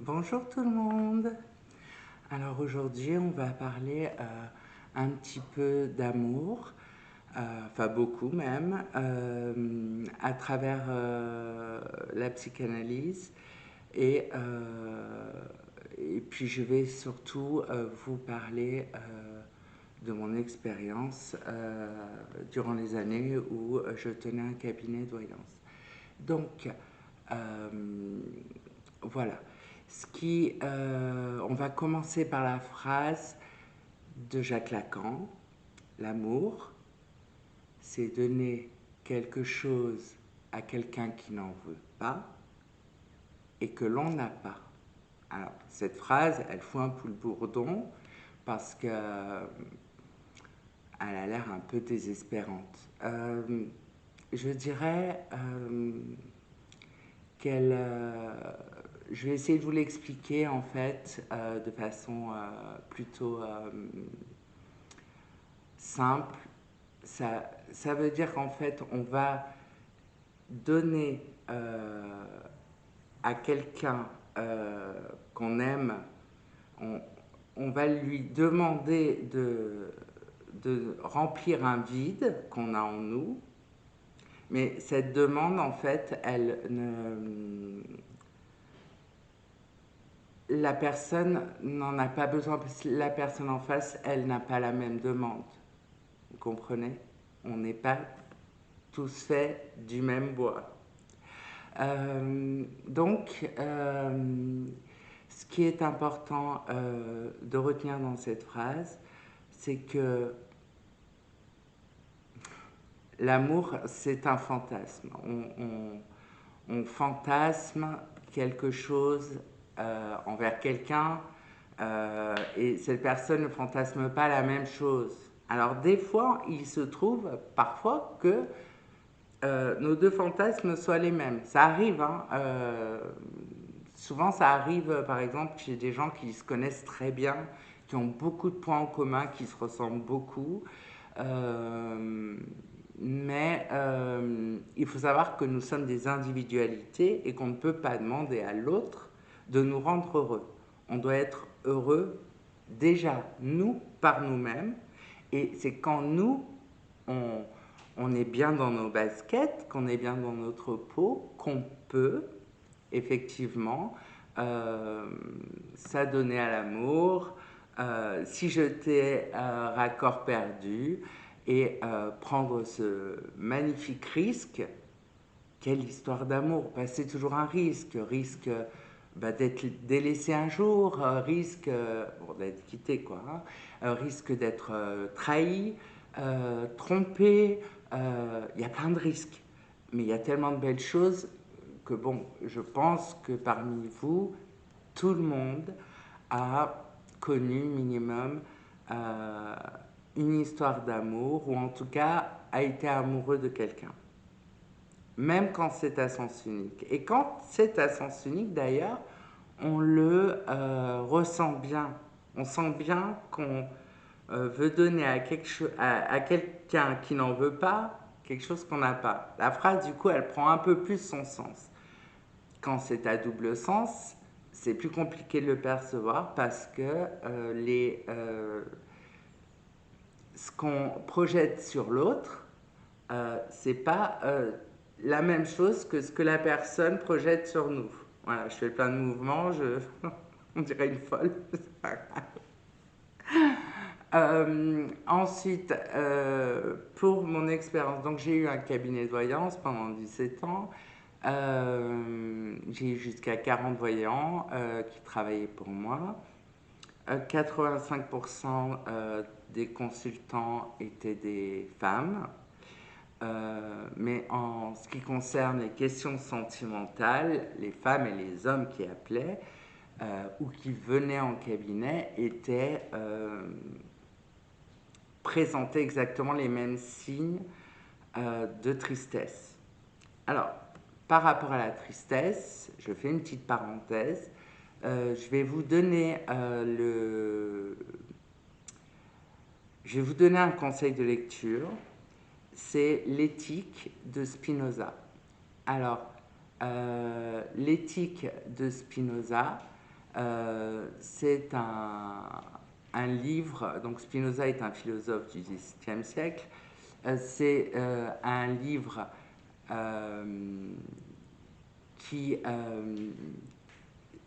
Bonjour tout le monde. Alors aujourd'hui on va parler un petit peu d'amour, enfin beaucoup même, à travers la psychanalyse et puis je vais surtout vous parler de mon expérience durant les années où je tenais un cabinet de voyance. Donc, euh, voilà. On va commencer par la phrase de Jacques Lacan. L'amour, c'est donner quelque chose à quelqu'un qui n'en veut pas et que l'on n'a pas. Alors, cette phrase, elle fout un peu le bourdon parce que elle a l'air un peu désespérante. Je dirais qu'elle... je vais essayer de vous l'expliquer en fait de façon plutôt simple. Ça veut dire qu'en fait on va donner à quelqu'un qu'on aime, on, on va lui demander de remplir un vide qu'on a en nous, mais cette demande en fait elle ne, la personne n'en a pas besoin parce que la personne en face, elle n'a pas la même demande. Vous comprenez? On n'est pas tous faits du même bois. Donc, ce qui est important de retenir dans cette phrase, c'est que l'amour, c'est un fantasme. On fantasme quelque chose envers quelqu'un et cette personne ne fantasme pas la même chose. Alors des fois, il se trouve parfois que nos deux fantasmes soient les mêmes. Ça arrive, hein. Souvent ça arrive par exemple chez des gens qui se connaissent très bien, qui ont beaucoup de points en commun, qui se ressemblent beaucoup. Euh, mais il faut savoir que nous sommes des individualités et qu'on ne peut pas demander à l'autre de nous rendre heureux. On doit être heureux déjà, nous, par nous-mêmes. Et c'est quand nous, on, on est bien dans nos baskets, qu'on est bien dans notre peau, qu'on peut effectivement s'adonner à l'amour, s'y jeter raccord perdu et prendre ce magnifique risque. Quelle histoire d'amour, bah, c'est toujours un risque, risque d'être délaissé un jour, risque bon, d'être quitté quoi, hein, risque d'être trahi, trompé, il y a plein de risques. Mais il y a tellement de belles choses que bon, je pense que parmi vous, tout le monde a connu minimum euh, une histoire d'amour ou en tout cas a été amoureux de quelqu'un. Même quand c'est à sens unique. Et quand c'est à sens unique d'ailleurs, on le ressent bien. On sent bien qu'on veut donner à quelqu'un qui n'en veut pas quelque chose qu'on n'a pas. La phrase, du coup, elle prend un peu plus son sens. Quand c'est à double sens, c'est plus compliqué de le percevoir parce que ce qu'on projette sur l'autre, c'est pas la même chose que ce que la personne projette sur nous. Voilà, je fais plein de mouvements, on dirait une folle. Ensuite, pour mon expérience, donc j'ai eu un cabinet de voyance pendant 17 ans. J'ai eu jusqu'à 40 voyants qui travaillaient pour moi. 85% des consultants étaient des femmes. Mais en ce qui concerne les questions sentimentales, les femmes et les hommes qui appelaient ou qui venaient en cabinet étaient présentaient exactement les mêmes signes de tristesse. Alors, par rapport à la tristesse, je fais une petite parenthèse. Je vais vous donner je vais vous donner un conseil de lecture. C'est l'éthique de Spinoza. Alors, l'éthique de Spinoza, C'est un livre, donc Spinoza est un philosophe du XVIIe siècle. C'est un livre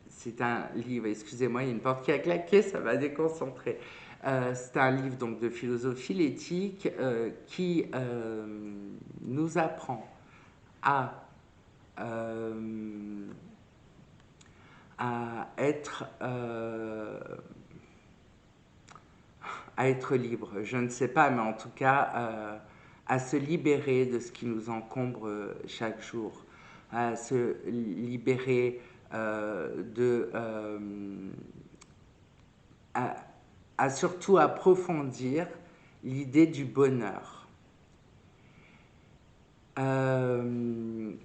c'est un livre, excusez-moi, il y a une porte qui a claqué, ça m'a déconcentré. C'est un livre donc de philosophie, l'éthique, qui nous apprend à, euh, à être libre. Je ne sais pas, mais en tout cas, à se libérer de ce qui nous encombre chaque jour, à se libérer à, à surtout approfondir l'idée du bonheur. Je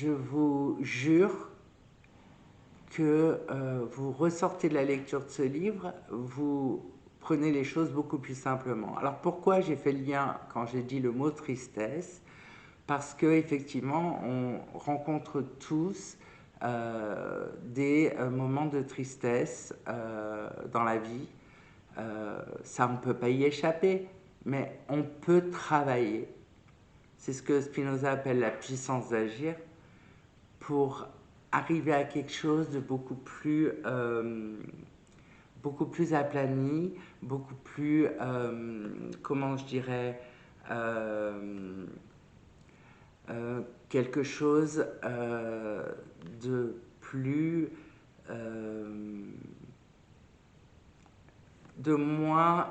vous jure que vous ressortez de la lecture de ce livre, vous prenez les choses beaucoup plus simplement. Alors pourquoi j'ai fait le lien quand j'ai dit le mot tristesse? Parce qu'effectivement, on rencontre tous des moments de tristesse dans la vie. Ça, on ne peut pas y échapper, mais on peut travailler. C'est ce que Spinoza appelle la puissance d'agir pour arriver à quelque chose de beaucoup plus aplani, beaucoup plus, comment je dirais, quelque chose de plus, de moins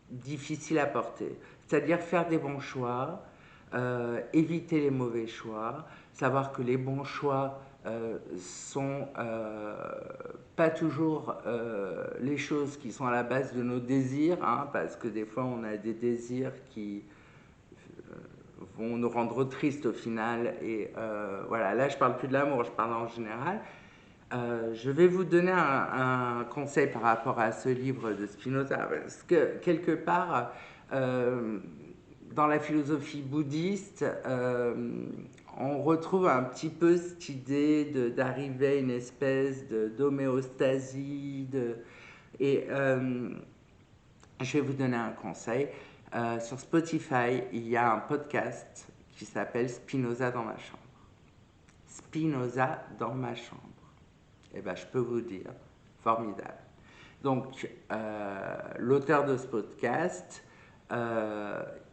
difficile à porter. C'est-à-dire faire des bons choix, éviter les mauvais choix, savoir que les bons choix sont pas toujours les choses qui sont à la base de nos désirs, hein, parce que des fois on a des désirs qui vont nous rendre tristes au final. Et voilà, là je parle plus de l'amour, je parle en général. Je vais vous donner un conseil par rapport à ce livre de Spinoza, parce que quelque part, dans la philosophie bouddhiste, on retrouve un petit peu cette idée d'arriver à une espèce d'homéostasie. Et je vais vous donner un conseil. Sur Spotify, il y a un podcast qui s'appelle Spinoza dans ma chambre. Spinoza dans ma chambre. Eh bien, je peux vous dire, formidable. Donc, l'auteur de ce podcast,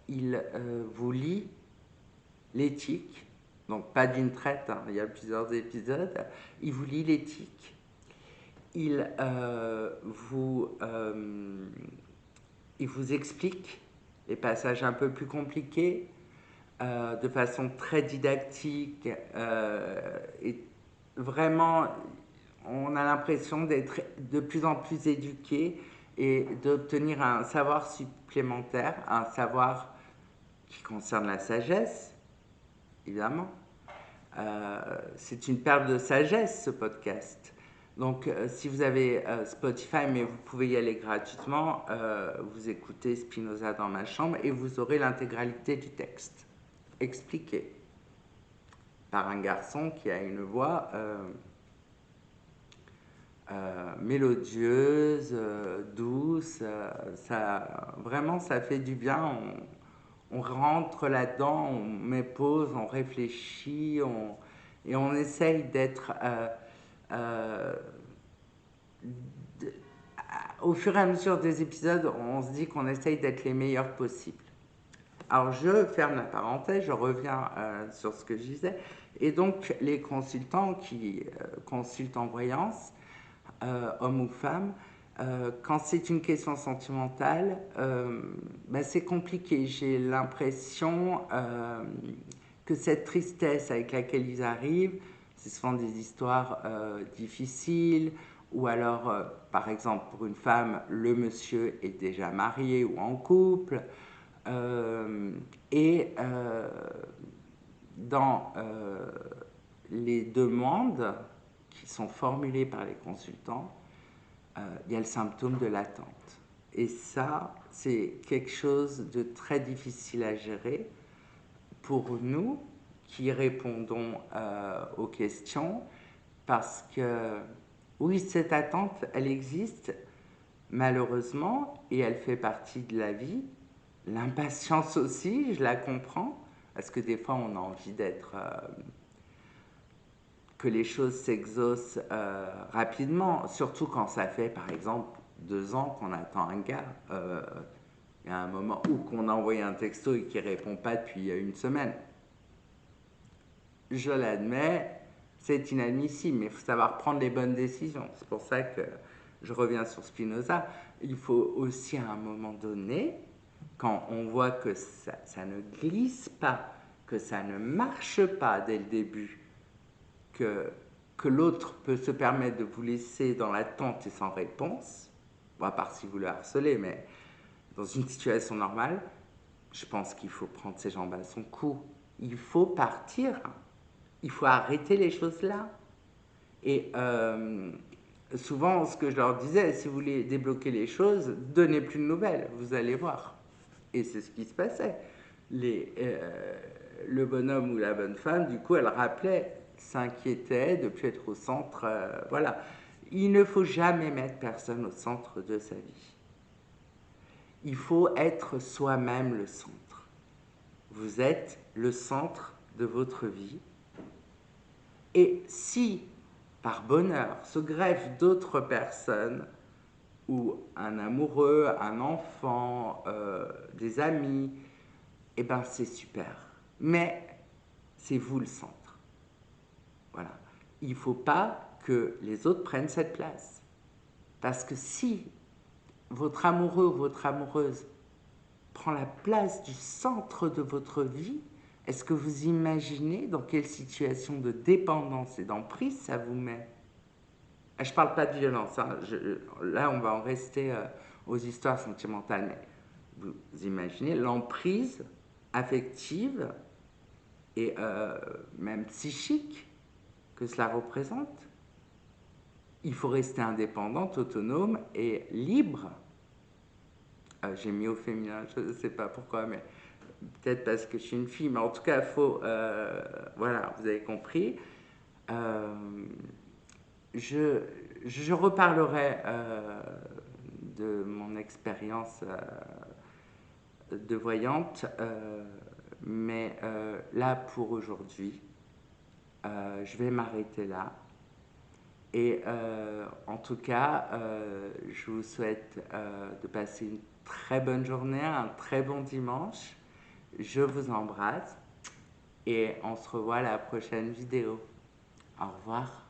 il vous lit l'éthique, donc pas d'une traite, hein, il y a plusieurs épisodes, il vous lit l'éthique, il vous explique les passages un peu plus compliqués de façon très didactique et vraiment on a l'impression d'être de plus en plus éduqué et d'obtenir un savoir supplémentaire, un savoir qui concerne la sagesse, évidemment. C'est une perle de sagesse, ce podcast. Donc, si vous avez Spotify, mais vous pouvez y aller gratuitement, vous écoutez Spinoza dans ma chambre et vous aurez l'intégralité du texte expliqué par un garçon qui a une voix mélodieuse, douce. Vraiment, ça fait du bien. On rentre là-dedans, on met pause, on réfléchit, et on essaye d'être au fur et à mesure des épisodes, on se dit qu'on essaye d'être les meilleurs possibles. Alors je ferme la parenthèse, je reviens sur ce que je disais. Et donc les consultants qui consultent en voyance, hommes ou femmes, quand c'est une question sentimentale, c'est compliqué. J'ai l'impression que cette tristesse avec laquelle ils arrivent, c'est souvent des histoires difficiles, ou alors, par exemple, pour une femme, le monsieur est déjà marié ou en couple, et dans les demandes qui sont formulées par les consultants, il y a le symptôme de l'attente. Et ça, c'est quelque chose de très difficile à gérer pour nous, qui répondons aux questions, parce que oui, cette attente, elle existe malheureusement, et elle fait partie de la vie. L'impatience aussi, je la comprends, parce que des fois on a envie que les choses s'exaucent rapidement, surtout quand ça fait par exemple 2 ans qu'on attend un gars. Il y a un moment où qu'on a envoyé un texto et qu'il ne répond pas depuis une semaine. Je l'admets, c'est inadmissible, mais il faut savoir prendre les bonnes décisions. C'est pour ça que je reviens sur Spinoza. Il faut aussi à un moment donné, quand on voit que ça ne glisse pas, que ça ne marche pas dès le début, que l'autre peut se permettre de vous laisser dans l'attente et sans réponse, bon, à part si vous le harcelez, mais dans une situation normale, je pense qu'il faut prendre ses jambes à son cou. Il faut partir. Il faut arrêter les choses là. Et souvent, ce que je leur disais, si vous voulez débloquer les choses, donnez plus de nouvelles, vous allez voir. Et c'est ce qui se passait. Le bonhomme ou la bonne femme, du coup, elle rappelait, s'inquiétait de ne plus être au centre. Voilà. Il ne faut jamais mettre personne au centre de sa vie. Il faut être soi-même le centre. Vous êtes le centre de votre vie. Et si, par bonheur, se greffent d'autres personnes, ou un amoureux, un enfant, des amis, eh bien c'est super. Mais c'est vous le centre. Voilà. Il ne faut pas que les autres prennent cette place. Parce que si votre amoureux ou votre amoureuse prend la place du centre de votre vie, est-ce que vous imaginez dans quelle situation de dépendance et d'emprise ça vous met? Je ne parle pas de violence, hein. Là on va en rester aux histoires sentimentales, mais vous imaginez l'emprise affective et même psychique que cela représente? Il faut rester indépendante, autonome et libre. J'ai mis au féminin, je ne sais pas pourquoi, mais peut-être parce que je suis une fille, mais en tout cas, il faut... voilà, vous avez compris. Je reparlerai de mon expérience de voyante, mais là, pour aujourd'hui, je vais m'arrêter là. Et en tout cas, je vous souhaite de passer une très bonne journée, un très bon dimanche. Je vous embrasse et on se revoit à la prochaine vidéo. Au revoir.